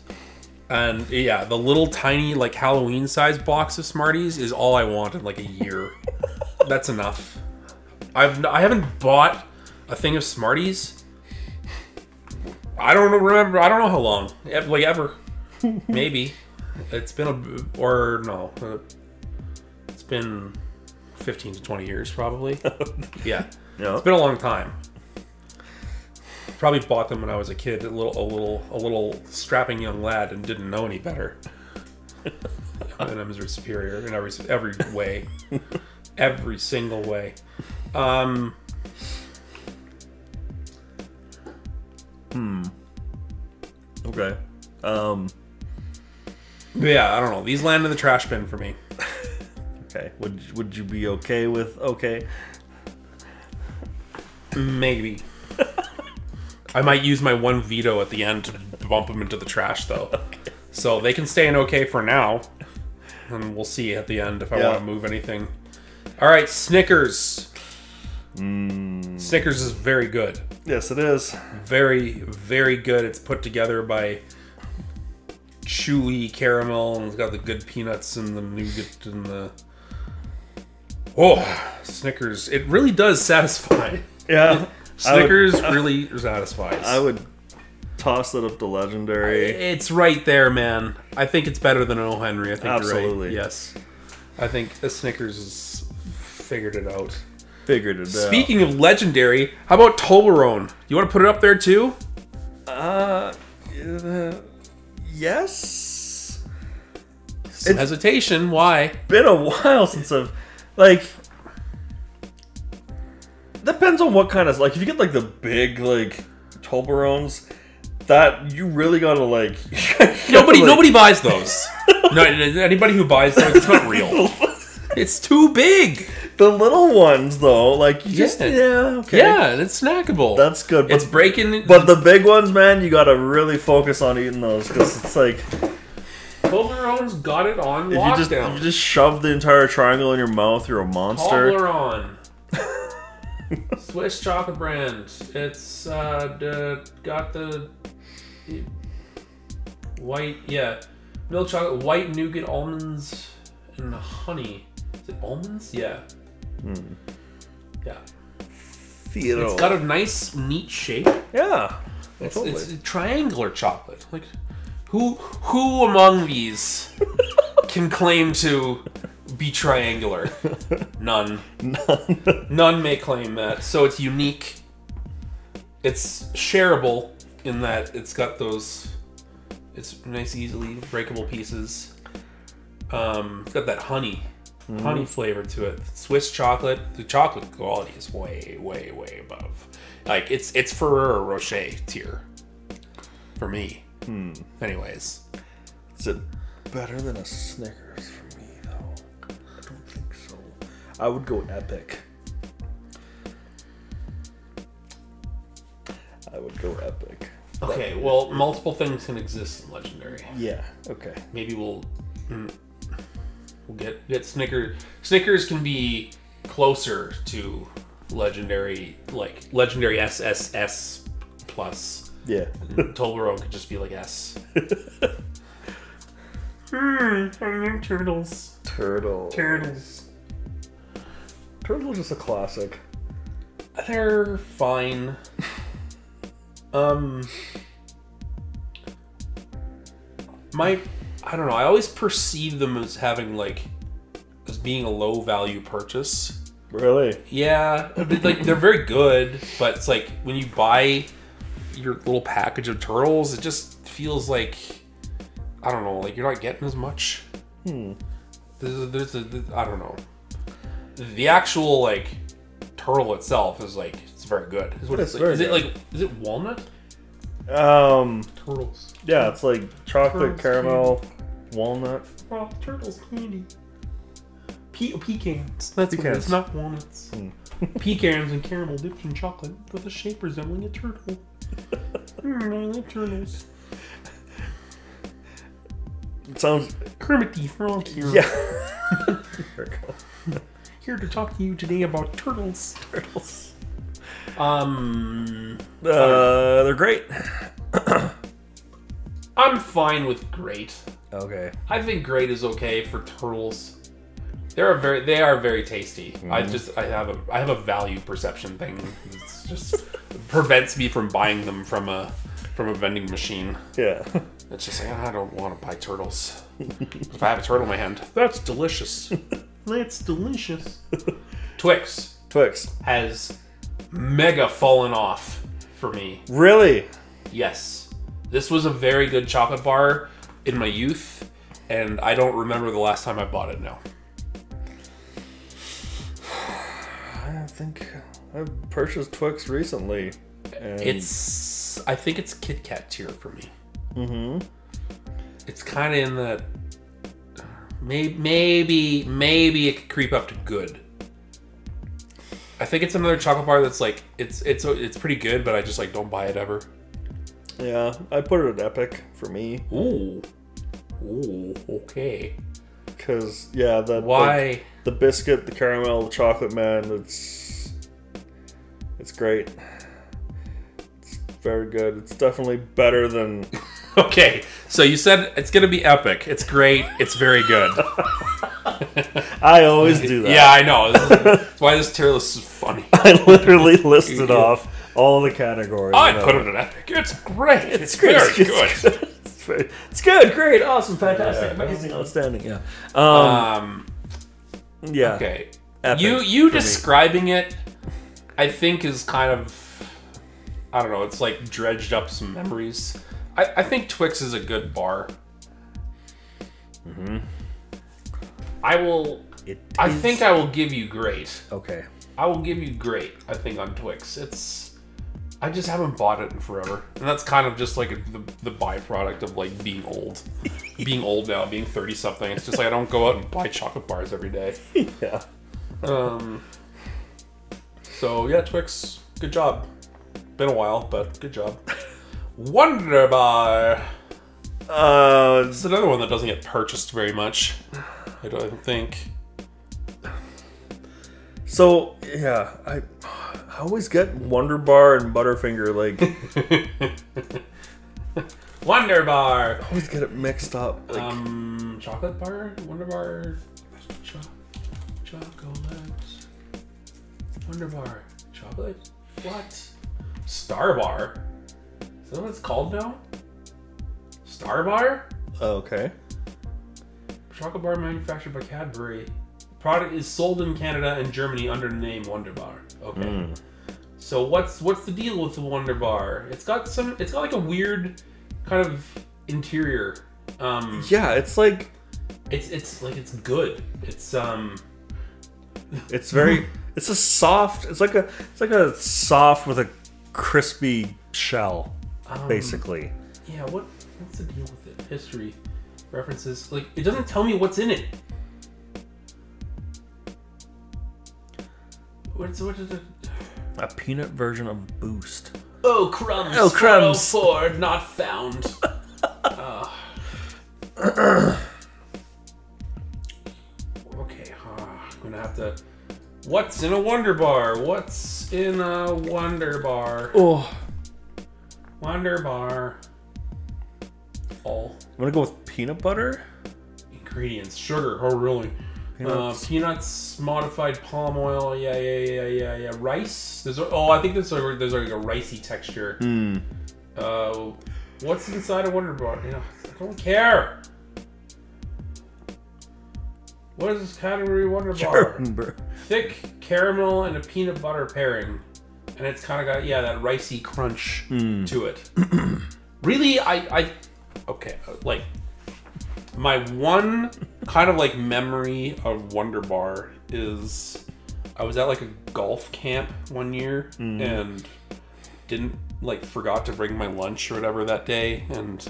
And yeah, the little tiny like Halloween sized box of Smarties is all I want in like a year. That's enough. I haven't bought a thing of Smarties. I don't know how long. Like ever. Maybe. It's been it's been 15 to 20 years probably. Yeah. It's been a long time. Probably bought them when I was a kid, a little strapping young lad, and didn't know any better. And I'm his superior in every way, every single way. Okay. But yeah, I don't know. These land in the trash bin for me. Okay. Would you be okay with okay? Maybe. I might use my one veto at the end to bump them into the trash, though. Okay. So they can stay in okay for now. and we'll see at the end if I want to move anything. All right, Snickers. Snickers is very good. Yes, it is. Very, very good. It's put together by chewy caramel, and it's got the good peanuts and the nougat and the... Oh, Snickers. It really does satisfy. Yeah. Snickers really satisfies. I would toss it up to Legendary. It's right there, man. I think it's better than an O. Henry. I think Absolutely. you're right. Yes. I think the Snickers has figured it out. Figured it out. Speaking of Legendary, how about Toblerone? You want to put it up there too? Yes. Some hesitation. Why? Been a while since I've like. Depends on what kind of like. If you get like the big like Toblerones, that you really gotta like. Nobody buys those. No, anybody who buys those, it's not real. It's too big. The little ones though, like you just okay. Yeah, and it's snackable. That's good. It's breaking. But the big ones, man, you gotta really focus on eating those because it's like Toblerone's got it on if lockdown. you just shove the entire triangle in your mouth, you're a monster. Toblerone. Swiss chocolate brand. It's got the white, milk chocolate, white nougat, almonds, and honey. Is it almonds? Yeah. Yeah. Theodore. It's got a nice, neat shape. Yeah. It's a triangular chocolate. Like, who among these can claim to be triangular? None. None may claim that. So it's unique. It's shareable in that it's got those. It's nice, easily breakable pieces. It's got that honey flavor to it. Swiss chocolate. The chocolate quality is way, way, way above. Like it's Ferrero Rocher tier for me. Anyways, is it better than a Snickers for me though? I don't think so. I would go Epic. Okay, well, multiple things can exist in Legendary. Yeah. Okay. Maybe we'll get Snickers. Snickers can be closer to Legendary, like Legendary SSS plus. Yeah. Toblerone could just be like S. I like turtles. Turtles. Turtles is a classic. They're fine. I don't know. I always perceive them as having as being a low value purchase. Really? Yeah, they're very good, but it's like when you buy your little package of turtles, it just feels like I don't know, like you're not getting as much. There's I don't know. The actual turtle itself is it's very good. Is what it's very good. Is it walnut? Turtles. Yeah, it's like chocolate, Turtles caramel, walnut. Oh, turtles candy. Pecans. That's what it is. It's not walnuts. Pecans and caramel dipped in chocolate with a shape resembling a turtle. I like turtles. It sounds Kermit the Frog here. Yeah. Here to talk to you today about turtles. They're great. I'm fine with great. Okay. I think great is okay for turtles. They are very tasty. I have a value perception thing. It's just prevents me from buying them from a vending machine. Yeah. It's just I don't want to buy turtles. If I have a turtle in my hand, that's delicious. That's delicious. Twix has mega fallen off for me. Really? Yes. This was a very good chocolate bar in my youth, and I don't remember the last time I bought it now. I think I've purchased Twix recently. And I think it's Kit Kat tier for me. It's kind of in the maybe it could creep up to good. I think it's another chocolate bar that's it's pretty good, but I just don't buy it ever. Yeah, I put it at Epic for me. Ooh, okay. Because yeah, why the biscuit, the caramel, the chocolate, man, it's great. It's very good. It's definitely better than. Okay, so you said it's gonna be epic. It's great. It's very good. I always do that. Yeah, I know. That's why this tier list is funny. I literally listed off all the categories. I put it in epic. It's great. It's very good. It's good, great, awesome, fantastic, amazing, outstanding. Yeah. Yeah. Okay. Epic You describing it, I think, is kind of, I don't know. It's like dredged up some memories. I think Twix is a good bar. Mm-hmm. I think I will give you great. Okay. I will give you great. I think on Twix, I just haven't bought it in forever, and that's kind of just like the byproduct of like being old, being old now, being 30 something. It's just like I don't go out and buy chocolate bars every day. Yeah. So yeah, Twix, good job. Been a while, but good job. Wonder Bar. This is another one that doesn't get purchased very much. I don't think. So yeah, I always get Wonder Bar and Butterfinger Wonder Bar. I always get it mixed up. Chocolate bar, Wonder Bar, chocolate, Wonder Bar, chocolate. What? Star Bar. Is that what it's called now? Star Bar. Okay. Chocolate bar manufactured by Cadbury. Product is sold in Canada and Germany under the name Wonder Bar. Okay. So what's the deal with the Wonder Bar? It's got like a weird kind of interior. Yeah, it's like it's good. it's very it's a soft. It's like a soft with a crispy shell, basically. Yeah. What's the deal with it? History, references. Like it doesn't tell me what's in it. What is it? A peanut version of Boost. Oh, crumbs. Oh, crumbs. 404, not found. Okay, I'm gonna have to. What's in a Wonder Bar? What's in a Wonder Bar? Oh. Wonder Bar. I'm gonna go with peanut butter. Ingredients: sugar. Oh, really? Peanuts, modified palm oil. Yeah. Rice. I think there's like a ricey texture. What's inside a Wonder Bar? I don't care. What is this category Wonder Bar? Thick caramel and a peanut butter pairing, and it's kind of got that ricey crunch to it. Really, okay, like. My one kind of like memory of Wonder Bar is I was at like a golf camp one year and forgot to bring my lunch or whatever that day, and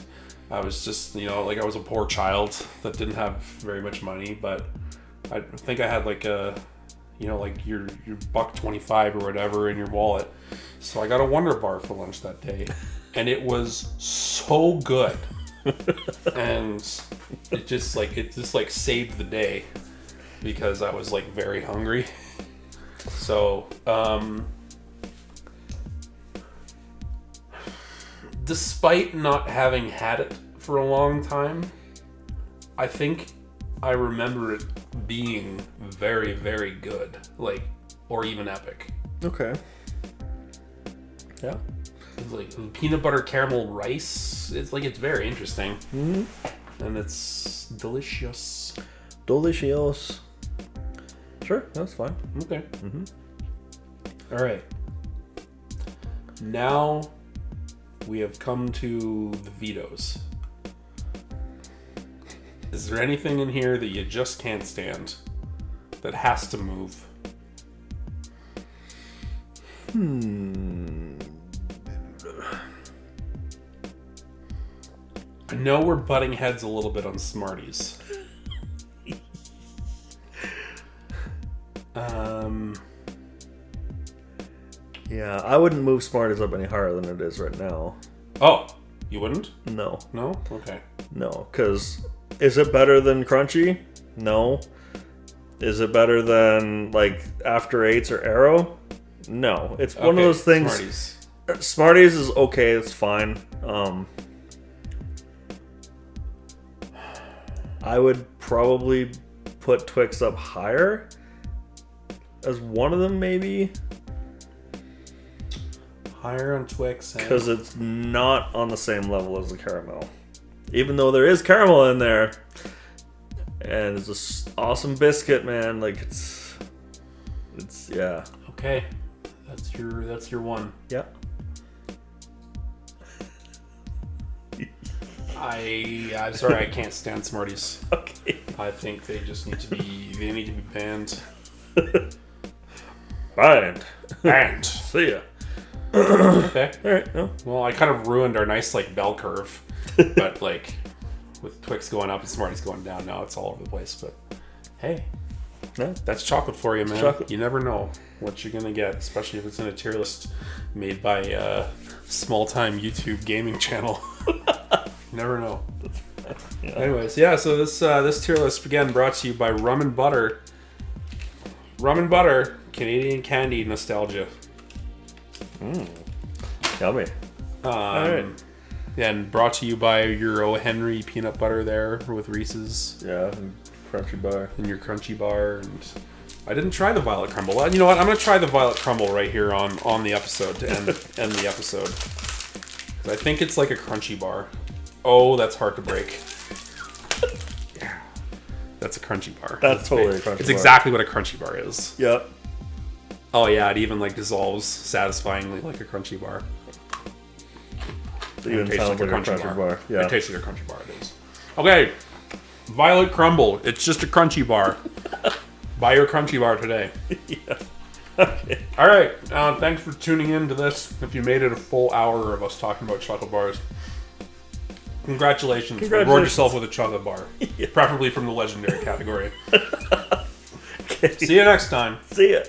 I was just I was a poor child that didn't have very much money, but I think I had like a like your $1.25 or whatever in your wallet, so I got a Wonder Bar for lunch that day, and it was so good. And it just saved the day because I was like very hungry. So despite not having had it for a long time, I think I remember it being very, very good, or even epic. Okay. Yeah. It's like peanut butter caramel rice. It's very interesting. And it's delicious. Delicious. Sure, that's fine. Okay. All right. Now we have come to the vetoes. Is there anything in here that you just can't stand that has to move? I know we're butting heads a little bit on Smarties. Yeah, I wouldn't move Smarties up any higher than it is right now. Oh, you wouldn't? No. No? Okay. No, because is it better than Crunchy? No. Is it better than like After Eights or Arrow? No. It's one of those things. Smarties. Smarties is okay. It's fine. I would probably put Twix up higher as one of them, maybe. Higher on Twix. Because it's not on the same level as the caramel. Even though there is caramel in there. And it's this awesome biscuit, man. Like, it's yeah. Okay. That's your one. Yeah. I'm sorry, I can't stand Smarties. Okay. I think they just need to be banned. Banned. See ya. Okay. Alright, no. Well, I kind of ruined our nice like bell curve. But like with Twix going up and Smarties going down, now it's all over the place. But hey. No. That's chocolate for you, man. Chocolate. You never know what you're gonna get, especially if it's in a tier list made by a small-time YouTube gaming channel. Never know. Yeah. Anyways, yeah. So this tier list again brought to you by Rum and Butter. Rum and Butter, Canadian candy nostalgia. Yummy. Alright. And brought to you by your O. Henry peanut butter there with Reese's. Yeah, and Crunchy Bar. And your Crunchy Bar. And I didn't try the Violet Crumble. Well, you know what? I'm going to try the Violet Crumble right here on the episode to end the episode. I think it's like a Crunchy Bar. Oh, that's hard to break. Yeah. That's a Crunchy Bar. That's totally a Crunchy Bar. It's exactly what a Crunchy Bar is. Yep. Oh yeah, it even like dissolves satisfyingly like a Crunchy Bar. It even sounds like a Crunchy Bar. Yeah. It tastes like a Crunchy Bar, it is. Okay, Violet Crumble. It's just a Crunchy Bar. Buy your Crunchy Bar today. Yeah. Okay. All right, thanks for tuning in to this. If you made it a full hour of us talking about chocolate bars, congratulations. Reward yourself with a chocolate bar. Yeah. Preferably from the legendary category. Okay. See you next time. See ya.